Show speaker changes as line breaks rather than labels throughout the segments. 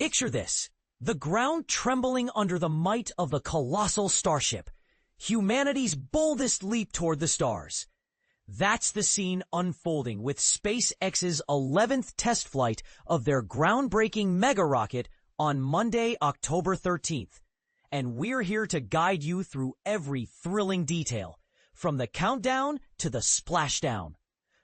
Picture this, the ground trembling under the might of the colossal Starship, humanity's boldest leap toward the stars. That's the scene unfolding with SpaceX's 11th test flight of their groundbreaking megarocket on Monday, October 13th. And we're here to guide you through every thrilling detail, from the countdown to the splashdown.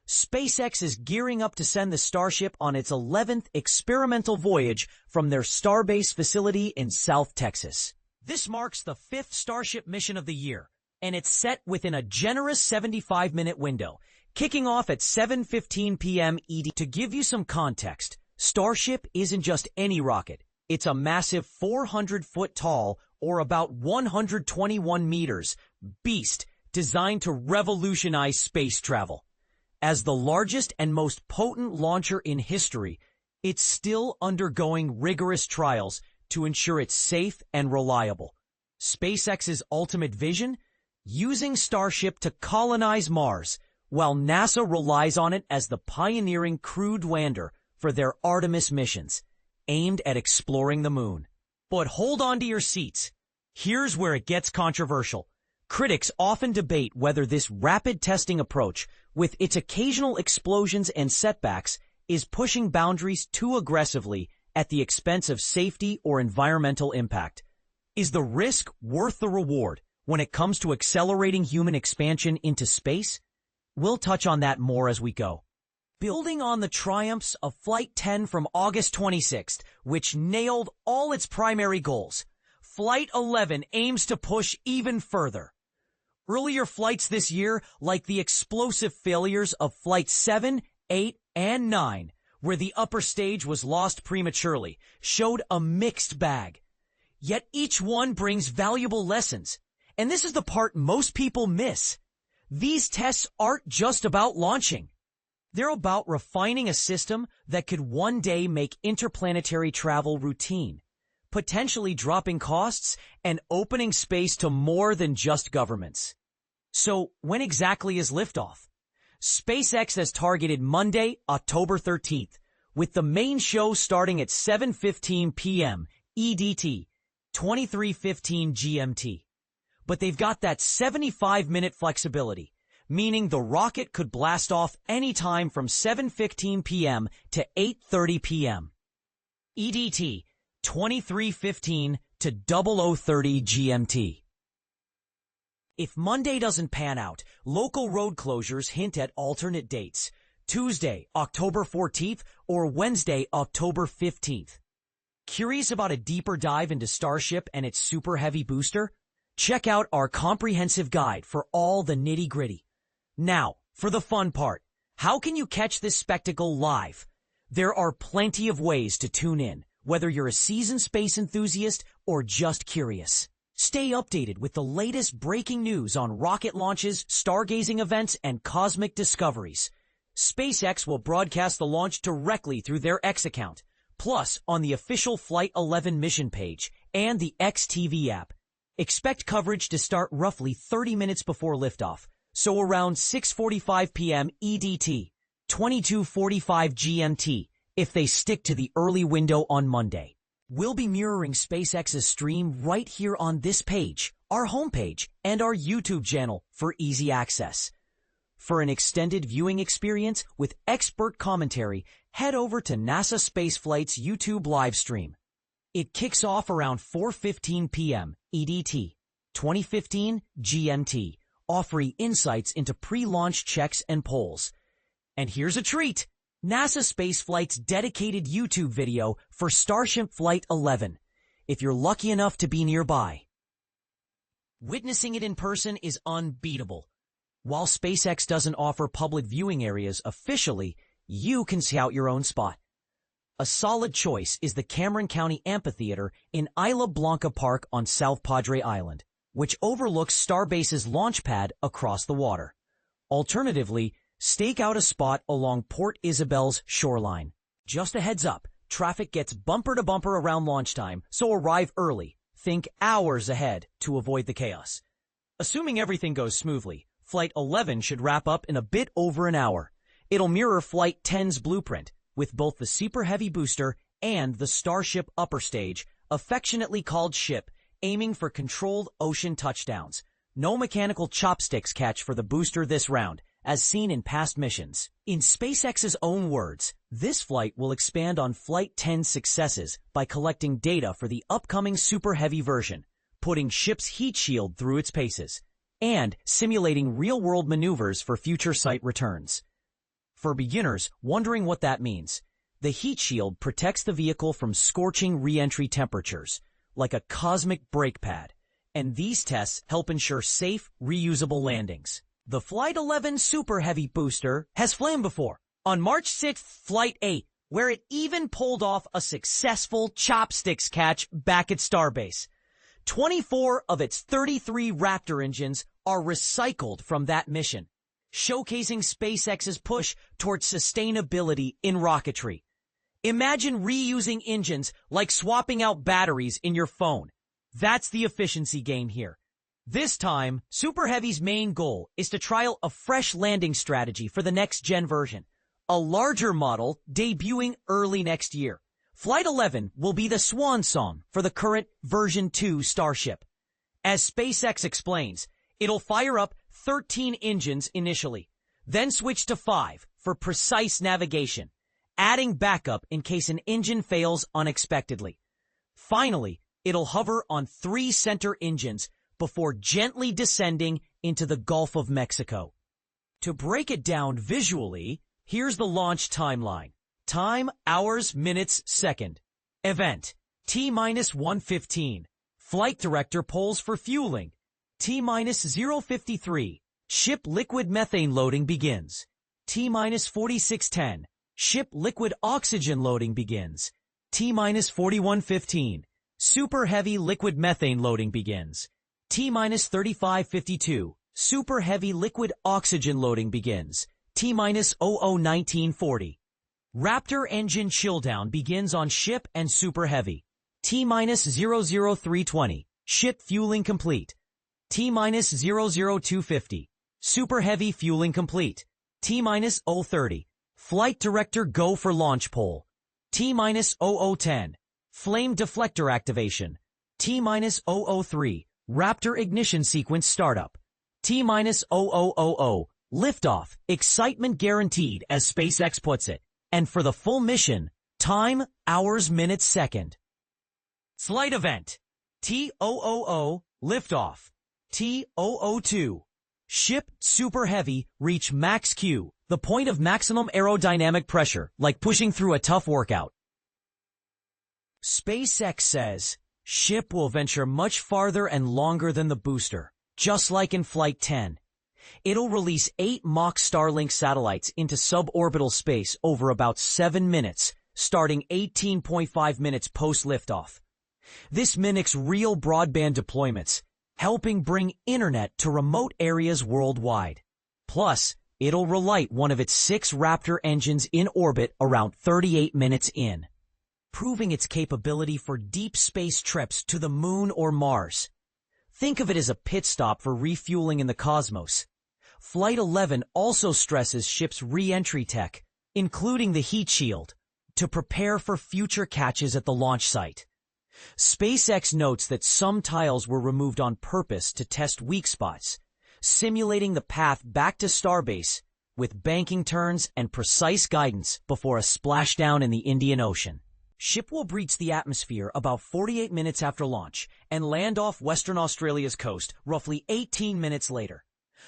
SpaceX is gearing up to send the Starship on its 11th experimental voyage from their Starbase facility in South Texas. This marks the 5th Starship mission of the year, and it's set within a generous 75-minute window, kicking off at 7:15 p.m. ET. To give you some context, Starship isn't just any rocket. It's a massive 400-foot tall, or about 121 meters, beast designed to revolutionize space travel. As the largest and most potent launcher in history, it's still undergoing rigorous trials to ensure it's safe and reliable. SpaceX's ultimate vision? Using Starship to colonize Mars, while NASA relies on it as the pioneering crewed lander for their Artemis missions, aimed at exploring the moon. But hold on to your seats. Here's where it gets controversial. Critics often debate whether this rapid testing approach, with its occasional explosions and setbacks, is pushing boundaries too aggressively at the expense of safety or environmental impact. Is the risk worth the reward when it comes to accelerating human expansion into space? We'll touch on that more as we go. Building on the triumphs of Flight 10 from August 26th, which nailed all its primary goals, Flight 11 aims to push even further. Earlier flights this year, like the explosive failures of Flight 7, 8, and 9, where the upper stage was lost prematurely, showed a mixed bag. Yet each one brings valuable lessons. And this is the part most people miss. These tests aren't just about launching. They're about refining a system that could one day make interplanetary travel routine, potentially dropping costs and opening space to more than just governments. So when exactly is liftoff? SpaceX has targeted Monday, October 13th, with the main show starting at 7:15 p.m. EDT, 23:15 GMT. But they've got that 75-minute flexibility, meaning the rocket could blast off anytime from 7:15 p.m. to 8:30 p.m. EDT, 23:15 to 00:30 GMT. If Monday doesn't pan out, local road closures hint at alternate dates: Tuesday, October 14th, or Wednesday, October 15th. Curious about a deeper dive into Starship and its super heavy booster? Check out our comprehensive guide for all the nitty-gritty. Now, for the fun part. How can you catch this spectacle live? There are plenty of ways to tune in, whether you're a seasoned space enthusiast or just curious. Stay updated with the latest breaking news on rocket launches, stargazing events, and cosmic discoveries. SpaceX will broadcast the launch directly through their X account, plus on the official Flight 11 mission page and the X TV app. Expect coverage to start roughly 30 minutes before liftoff, so around 6:45 p.m. EDT, 22:45 GMT, if they stick to the early window on Monday. We'll be mirroring SpaceX's stream right here on this page, our homepage, and our YouTube channel for easy access. For an extended viewing experience with expert commentary, head over to NASA Spaceflight's YouTube live stream. It kicks off around 4:15 p.m. EDT, 2015 GMT, offering insights into pre-launch checks and polls. And here's a treat: NASA Spaceflight's dedicated YouTube video for Starship Flight 11, if you're lucky enough to be nearby. Witnessing it in person is unbeatable. While SpaceX doesn't offer public viewing areas officially, you can scout your own spot. A solid choice is the Cameron County Amphitheater in Isla Blanca Park on South Padre Island, which overlooks Starbase's launch pad across the water. Alternatively, stake out a spot along Port Isabel's shoreline. Just a heads up, traffic gets bumper to bumper around launch time, so arrive early. Think hours ahead to avoid the chaos. Assuming everything goes smoothly, Flight 11 should wrap up in a bit over an hour. It'll mirror Flight 10's blueprint, with both the Super Heavy booster and the Starship upper stage, affectionately called Ship, aiming for controlled ocean touchdowns. No mechanical chopsticks catch for the booster this round, as seen in past missions. In SpaceX's own words, this flight will expand on Flight 10's successes by collecting data for the upcoming Super Heavy version, putting Ship's heat shield through its paces, and simulating real-world maneuvers for future site returns. For beginners wondering what that means, the heat shield protects the vehicle from scorching re-entry temperatures, like a cosmic brake pad, and these tests help ensure safe, reusable landings. The Flight 11 Super Heavy booster has flown before, on March 6th, Flight 8, where it even pulled off a successful chopsticks catch back at Starbase. 24 of its 33 Raptor engines are recycled from that mission, showcasing SpaceX's push towards sustainability in rocketry. Imagine reusing engines like swapping out batteries in your phone. That's the efficiency gain here. This time, Super Heavy's main goal is to trial a fresh landing strategy for the next-gen version, a larger model debuting early next year. Flight 11 will be the swan song for the current version 2 Starship. As SpaceX explains, it'll fire up 13 engines initially, then switch to 5 for precise navigation, adding backup in case an engine fails unexpectedly. Finally, it'll hover on 3 center engines before gently descending into the Gulf of Mexico. To break it down visually, here's the launch timeline. Time, hours, minutes, second. Event, T-minus 1:15. Flight director polls for fueling. T-minus 0:53. Ship liquid methane loading begins. T-minus 46:10. Ship liquid oxygen loading begins. T-minus 41:15. Super Heavy liquid methane loading begins. T-minus 35:52. Super Heavy liquid oxygen loading begins. T-minus 00:19:40. Raptor engine chilldown begins on Ship and Super Heavy. T-minus 003:20. Ship fueling complete. T-minus 002:50. Super Heavy fueling complete. T-minus 0:30. Flight director go for launch pole. T-minus 00:10. Flame deflector activation. T-minus 00:03. Raptor ignition sequence startup. T-minus 00:00. Liftoff. Excitement guaranteed, as SpaceX puts it. And for the full mission, time, hours, minutes, second. Flight event. T-000. Liftoff. T-002. Ship Super Heavy reach max Q, the point of maximum aerodynamic pressure, like pushing through a tough workout. SpaceX says Ship will venture much farther and longer than the booster, just like in Flight 10. It'll release 8 mock Starlink satellites into suborbital space over about 7 minutes, starting 18.5 minutes post-liftoff. This mimics real broadband deployments, helping bring internet to remote areas worldwide. Plus, it'll relight one of its 6 Raptor engines in orbit around 38 minutes in, proving its capability for deep space trips to the Moon or Mars. Think of it as a pit stop for refueling in the cosmos. Flight 11 also stresses Ship's re-entry tech, including the heat shield, to prepare for future catches at the launch site. SpaceX notes that some tiles were removed on purpose to test weak spots, simulating the path back to Starbase with banking turns and precise guidance before a splashdown in the Indian Ocean. Ship will breach the atmosphere about 48 minutes after launch and land off Western Australia's coast roughly 18 minutes later.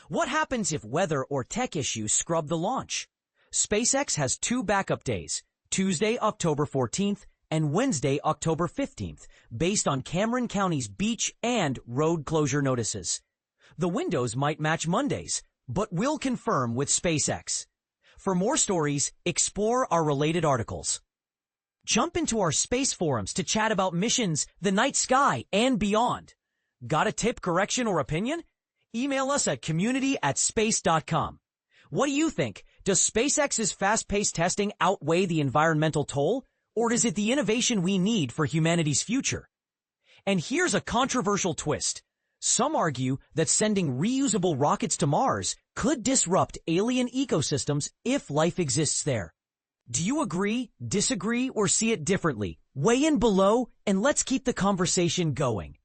What happens if weather or tech issues scrub the launch? SpaceX has 2 backup days, Tuesday, October 14th and Wednesday, October 15th, based on Cameron County's beach and road closure notices. The windows might match Mondays, but we'll confirm with SpaceX. For more stories, explore our related articles. Jump into our space forums to chat about missions, the night sky, and beyond. Got a tip, correction, or opinion? Email us at community@space.com. What do you think? Does SpaceX's fast-paced testing outweigh the environmental toll, or is it the innovation we need for humanity's future? And here's a controversial twist. Some argue that sending reusable rockets to Mars could disrupt alien ecosystems if life exists there. Do you agree, disagree, or see it differently? Weigh in below and let's keep the conversation going.